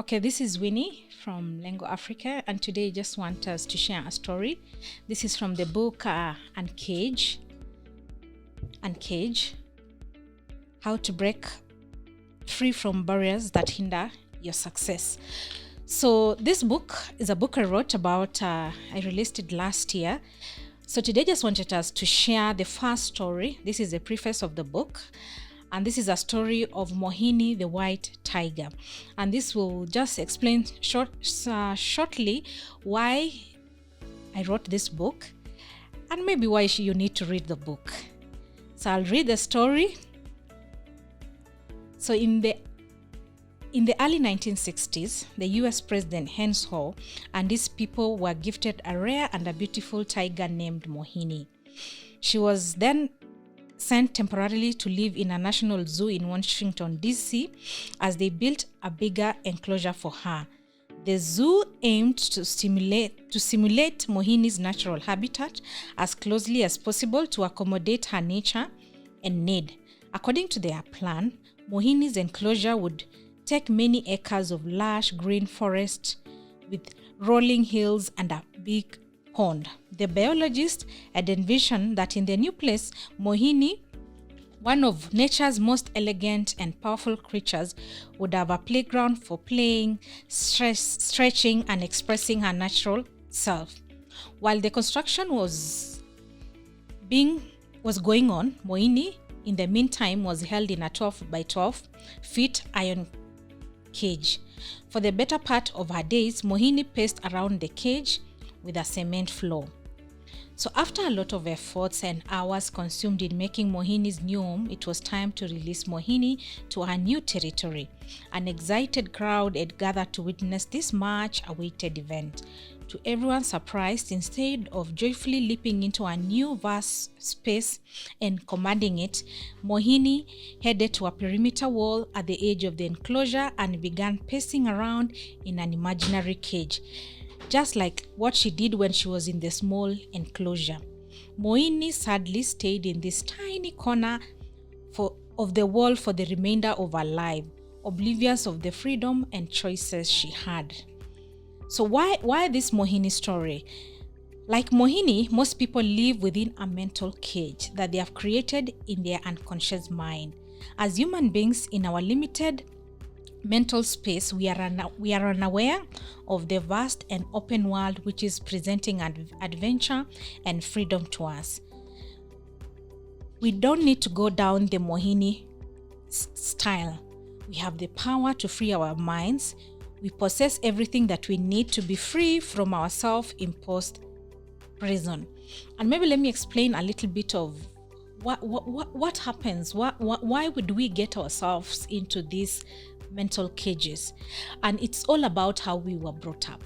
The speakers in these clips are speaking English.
Okay, this is Winnie from LENGO Africa, and today I just want us to share a story. This is from the book UNCAGE, How to Break Free from Barriers That Hinder Your Success. So this book is a book I wrote about, I released it last year. So today I just wanted us to share the first story. This is the preface of the book. And this is a story of Mohini the white tiger. And this will just explain shortly why I wrote this book and maybe why you need to read the book. So I'll read the story. So in the early 1960s, the US President Hens Hall and his people were gifted a rare and a beautiful tiger named Mohini. She was then sent temporarily to live in a national zoo in Washington, D.C., as they built a bigger enclosure for her. The zoo aimed to simulate Mohini's natural habitat as closely as possible to accommodate her nature and need. According to their plan, Mohini's enclosure would take many acres of lush green forest with rolling hills and a big pond. The biologist had envisioned that in the new place, Mohini, one of nature's most elegant and powerful creatures, would have a playground for playing, stretching, and expressing her natural self. While the construction was going on, Mohini, in the meantime, was held in a 12 by 12 feet iron cage. For the better part of her days, Mohini paced around the cage with a cement floor. So after a lot of efforts and hours consumed in making Mohini's new home, it was time to release Mohini to her new territory. An excited crowd had gathered to witness this much-awaited event. To everyone's surprise, instead of joyfully leaping into a new vast space and commanding it, Mohini headed to a perimeter wall at the edge of the enclosure and began pacing around in an imaginary cage, just like what she did when she was in the small enclosure. Mohini sadly stayed in this tiny corner of the wall for the remainder of her life, oblivious of the freedom and choices she had. So why this Mohini story? Like Mohini, most people live within a mental cage that they have created in their unconscious mind. As human beings in our limited mental space, we are unaware of the vast and open world which is presenting adventure and freedom to us. We don't need to go down the Mohini style. We have the power to free our minds. We possess everything that we need to be free from our self-imposed prison. And maybe let me explain a little bit of what happens. Why would we get ourselves into these mental cages? And it's all about how we were brought up.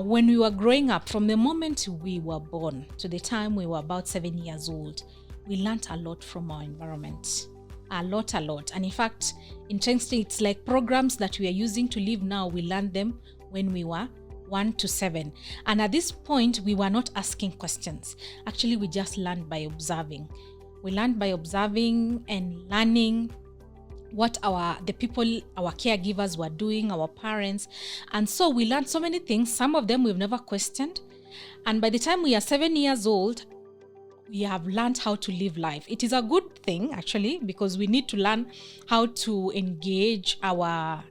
When we were growing up, from the moment we were born to the time we were about 7 years old, we learned a lot from our environment. A lot. And in fact, interesting, it's like programs that we are using to live now, we learned them when we were 1 to 7. And at this point, we were not asking questions. Actually, we just learned by observing. We learned by observing and learning what the people, our caregivers were doing, our parents. And so we learned so many things. Some of them we've never questioned. And by the time we are 7 years old, we have learned how to live life. It is a good thing, actually, because we need to learn how to engage our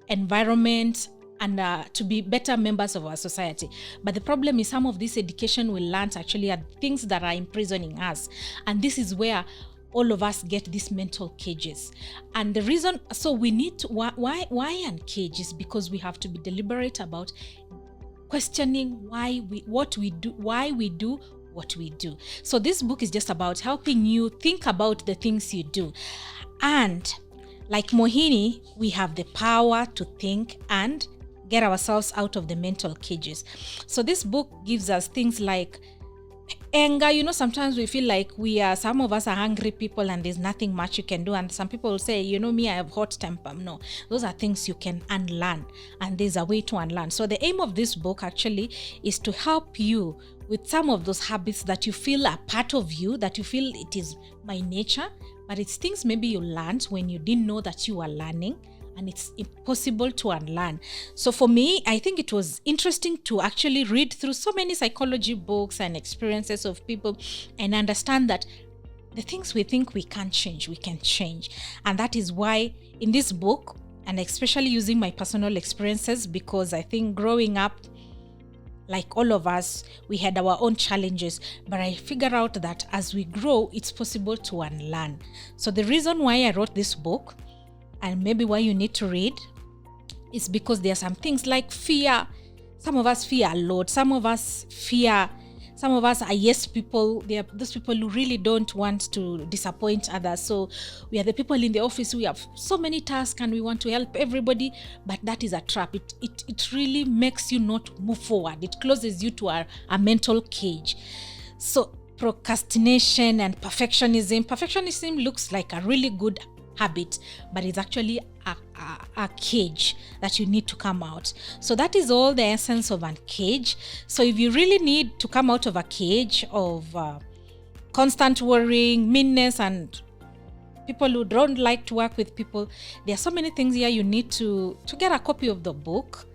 environment and to be better members of our society. But the problem is some of this education we learned actually are things that are imprisoning us. And this is where all of us get these mental cages. And the reason, so we need to, why uncage is because we have to be deliberate about questioning why we do what we do. So this book is just about helping you think about the things you do. And like Mohini, we have the power to think and get ourselves out of the mental cages. So this book gives us things like anger. Sometimes we feel like some of us are hungry people and there's nothing much you can do. And some people will say, me, I have hot temper. No, those are things you can unlearn. And there's a way to unlearn. So the aim of this book actually is to help you with some of those habits that you feel are part of you, that you feel it is my nature, but it's things maybe you learned when you didn't know that you were learning, and it's impossible to unlearn. So for me, I think it was interesting to actually read through so many psychology books and experiences of people and understand that the things we think we can't change, we can change. And that is why in this book, and especially using my personal experiences, because I think growing up, like all of us, we had our own challenges, but I figured out that as we grow, it's possible to unlearn. So the reason why I wrote this book, and maybe why you need to read, is because there are some things like fear. Some of us fear a lot. Some of us are yes people. They are those people who really don't want to disappoint others. So we are the people in the office, we have so many tasks and we want to help everybody, but that is a trap. It really makes you not move forward. It closes you to a mental cage. So procrastination and perfectionism looks like a really good habit, but it's actually a cage that you need to come out. So that is all the essence of UNCAGE. So if you really need to come out of a cage of constant worrying, meanness, and people who don't like to work with people, there are so many things here you need to get a copy of the book.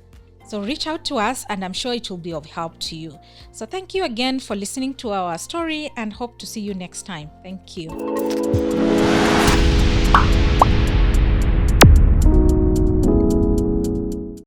So reach out to us and I'm sure it will be of help to you. So thank you again for listening to our story and hope to see you next time. Thank you.